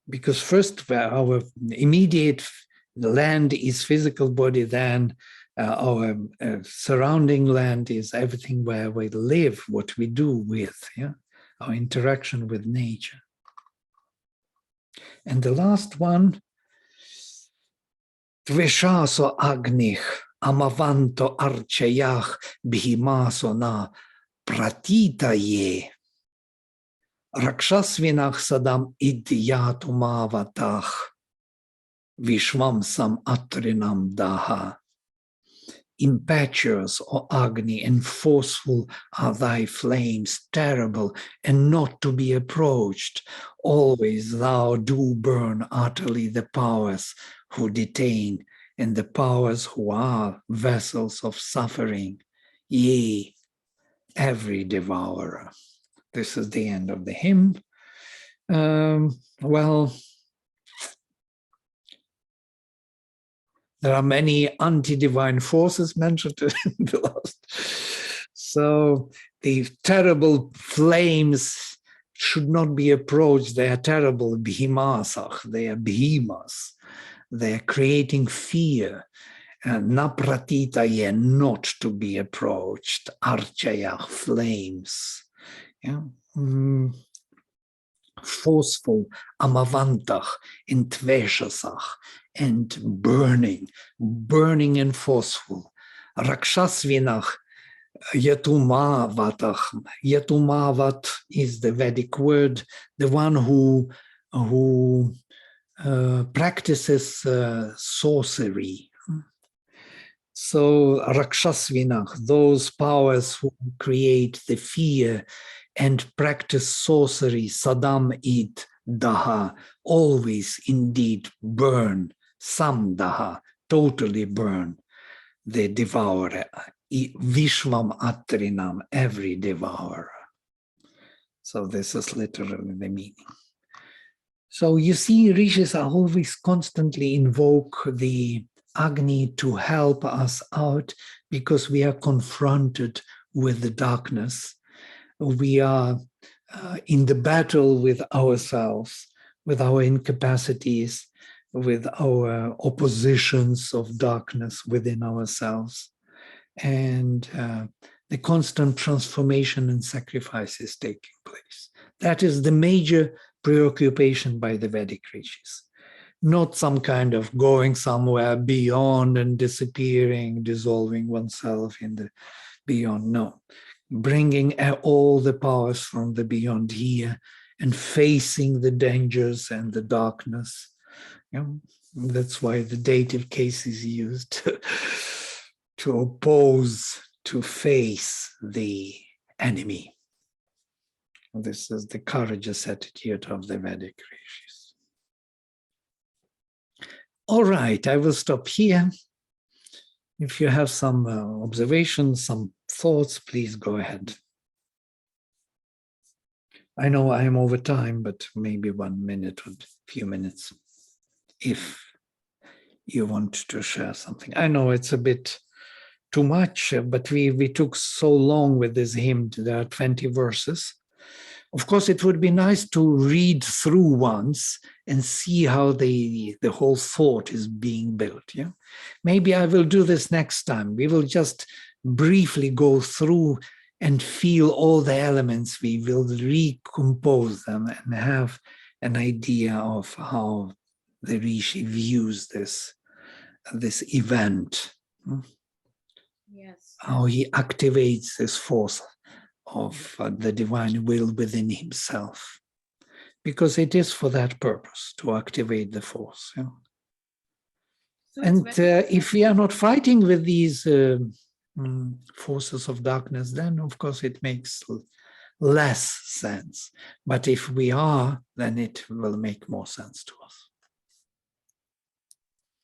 Because first our immediate land is physical body, then our surrounding land is everything where we live, what we do with, yeah, our interaction with nature. And the last one, Tveshaso Agnich, Amavanto Archayach, Bhimaso na Pratita ye. Rakshasvinach sadam idyatumāvatah vishvam sam atrinam daha. Impetuous, O Agni, and forceful are thy flames, terrible and not to be approached. Always thou do burn utterly the powers who detain, and the powers who are vessels of suffering, yea, every devourer. This is the end of the hymn. Well, there are many anti-divine forces mentioned in the last. So the terrible flames should not be approached. They are terrible bhimasach. They are behemoths. They are creating fear. Napratitaye, not to be approached. Archayach, flames. Yeah. Forceful, amavantach, in tveshasach, and burning and forceful. Rakshasvinach, yatumavatach. Yatumavat is the Vedic word, the one who practices sorcery. So Rakshasvinach, those powers who create the fear and practice sorcery, Sadam id daha, always indeed burn, samdaha, totally burn, the devourer, vishvam atrinam, every devourer. So this is literally the meaning. So you see, rishis are always constantly invoke the Agni to help us out because we are confronted with the darkness. We are in the battle with ourselves, with our incapacities, with our oppositions of darkness within ourselves, and the constant transformation and sacrifice is taking place. That is the major preoccupation by the Vedic rishis. Not some kind of going somewhere beyond and disappearing, dissolving oneself in the beyond. No, bringing all the powers from the beyond here and facing the dangers and the darkness. You know, that's why the dative case is used to oppose, to face the enemy. This is the courageous attitude of the Vedic rishis. All right, I will stop here. If you have some observations, some thoughts, please go ahead. I know I am over time, but maybe 1 minute or a few minutes, if you want to share something. I know it's a bit too much, but we took so long with this hymn. There are 20 verses. Of course, it would be nice to read through once and see how the whole thought is being built. Yeah, maybe I will do this next time. We will just briefly go through and feel all the elements. We will recompose them and have an idea of how the Rishi views this event. Yes. How he activates this force of the divine will within himself, because it is for that purpose, to activate the force. Yeah? So And very if we are not fighting with these forces of darkness, then of course it makes less sense. But if we are, then it will make more sense to us.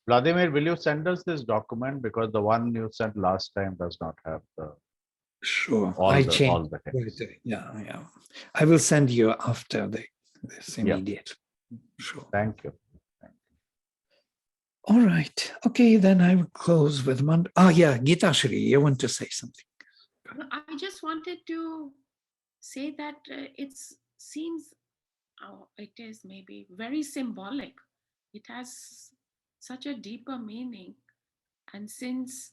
Vladimir, will you send us this document, because the one you sent last time does not have the Sure, all I the changed. text. Yeah. I will send you after this immediate. Sure. Thank you. All right. Okay, then I will close with Gita Shri, you want to say something? I just wanted to say that it seems, it is maybe very symbolic. It has such a deeper meaning. And since,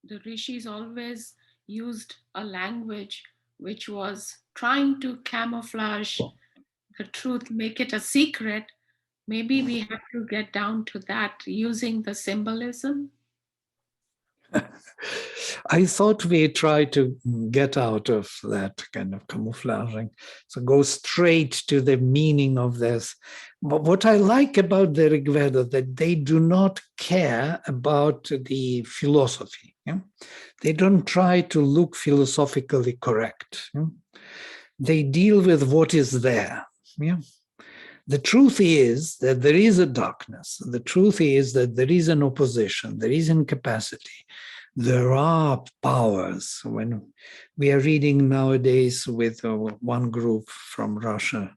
the rishis always used a language which was trying to camouflage the truth, make it a secret, maybe we have to get down to that using the symbolism. I thought we try to get out of that kind of camouflaging, so go straight to the meaning of this. But what I like about the Rig Veda, that they do not care about the philosophy. Yeah? They don't try to look philosophically correct. Yeah? They deal with what is there. Yeah? The truth is that there is a darkness. The truth is that there is an opposition. There is incapacity. There are powers. When we are reading nowadays with one group from Russia,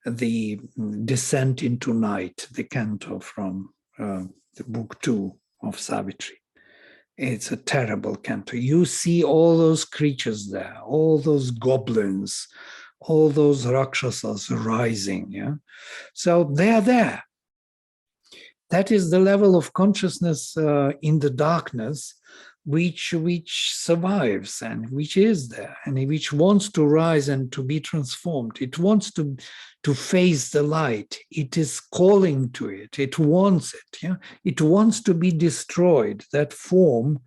the Descent into Night, the canto from the book 2 of Savitri. It's a terrible canto. You see all those creatures there, all those goblins, all those Rakshasas rising. Yeah? So they are there. That is the level of consciousness in the darkness which survives and which is there and which wants to rise and to be transformed. It wants to face the light. It is calling to it. It wants it. Yeah? It wants to be destroyed. That form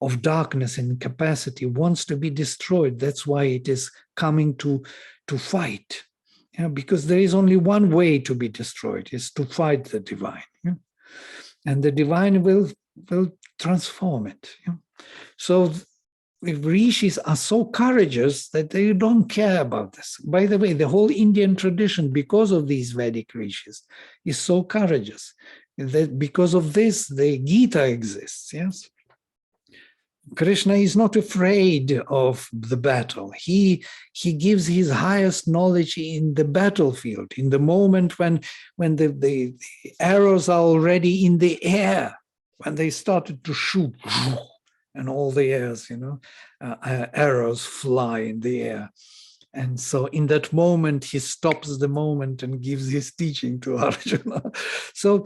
of darkness and capacity wants to be destroyed. That's why it is coming to fight. Yeah? Because there is only one way to be destroyed, is to fight the divine. Yeah? And the divine will transform it. Yeah? So if rishis are so courageous that they don't care about this. By the way, the whole Indian tradition, because of these Vedic rishis, is so courageous. That because of this, the Gita exists. Yes, Krishna is not afraid of the battle. He gives his highest knowledge in the battlefield, in the moment when the arrows are already in the air, when they started to shoot, and all the arrows fly in the air. And so in that moment, he stops the moment and gives his teaching to Arjuna. So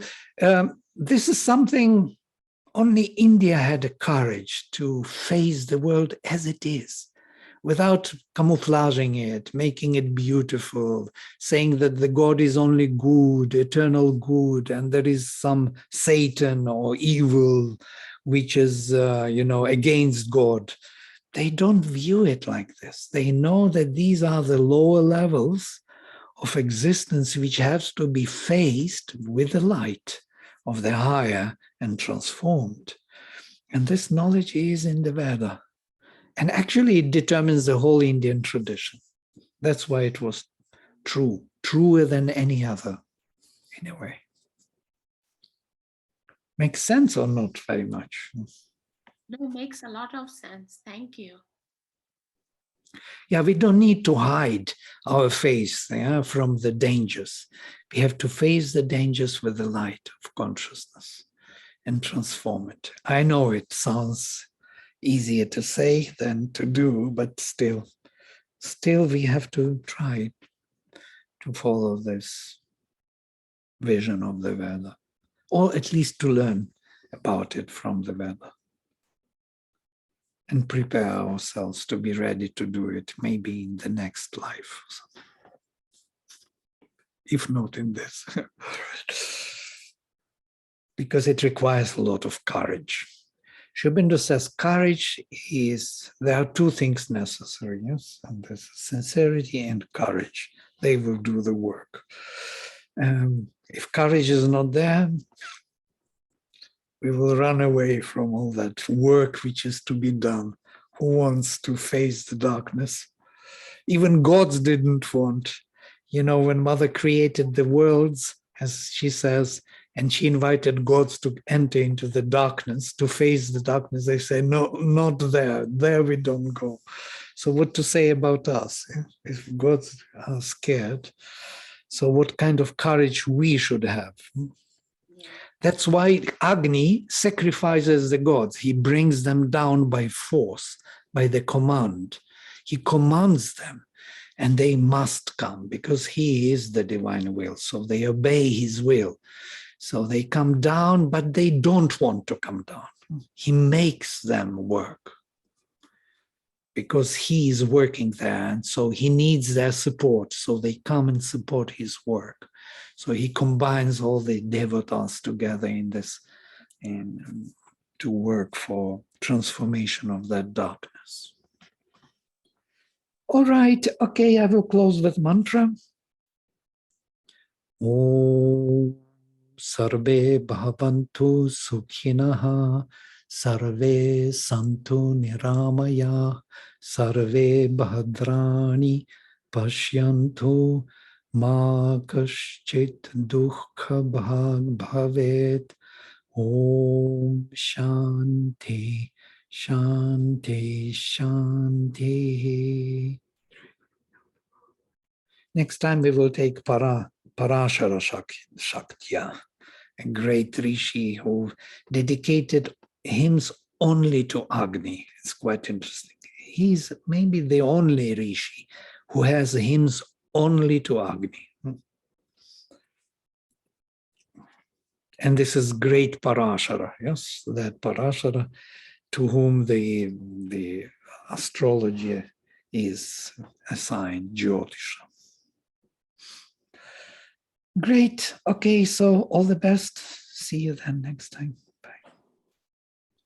this is something only India had the courage to face the world as it is, without camouflaging it, making it beautiful, saying that the God is only good, eternal good, and there is some Satan or evil which is, against God. They don't view it like this. They know that these are the lower levels of existence which has to be faced with the light of the higher and transformed. And this knowledge is in the Veda. And actually it determines the whole Indian tradition. That's why it was true, truer than any other, in a way. Makes sense or not very much? No, it makes a lot of sense. Thank you. Yeah, we don't need to hide our face from the dangers. We have to face the dangers with the light of consciousness and transform it. I know it sounds easier to say than to do, but still we have to try to follow this vision of the Veda, or at least to learn about it from the Veda, and prepare ourselves to be ready to do it, maybe in the next life, if not in this. Because it requires a lot of courage. Sri Aurobindo says courage is, there are two things necessary, yes? And there's sincerity and courage. They will do the work. If courage is not there, we will run away from all that work which is to be done. Who wants to face the darkness? Even gods didn't want. When Mother created the worlds, as she says, and she invited gods to enter into the darkness, to face the darkness, they say, no, not there. There we don't go. So what to say about us? If gods are scared, so what kind of courage we should have? That's why Agni sacrifices the gods. He brings them down by force, by the command. He commands them, and they must come because he is the divine will. So they obey his will. So they come down, but they don't want to come down. He makes them work because he is working there. And so he needs their support. So they come and support his work. So he combines all the devatas together in this, and to work for transformation of that darkness. All right, okay, I will close with mantra. Om Sarve Bhavantu Sukhinaha Sarve Santu Niramaya Sarve Bhadrani Pashyantu Ma Kaschit Dukkha Bhavet. Om Shanti Shanti Shanti. Next time we will take Parashara Shaktya, a great rishi who dedicated hymns only to Agni. It's quite interesting. He's maybe the only rishi who has hymns only to Agni. And this is great Parashara, yes, that Parashara to whom the astrology is assigned, Jyotisha. Great. Okay, so all the best. See you then next time.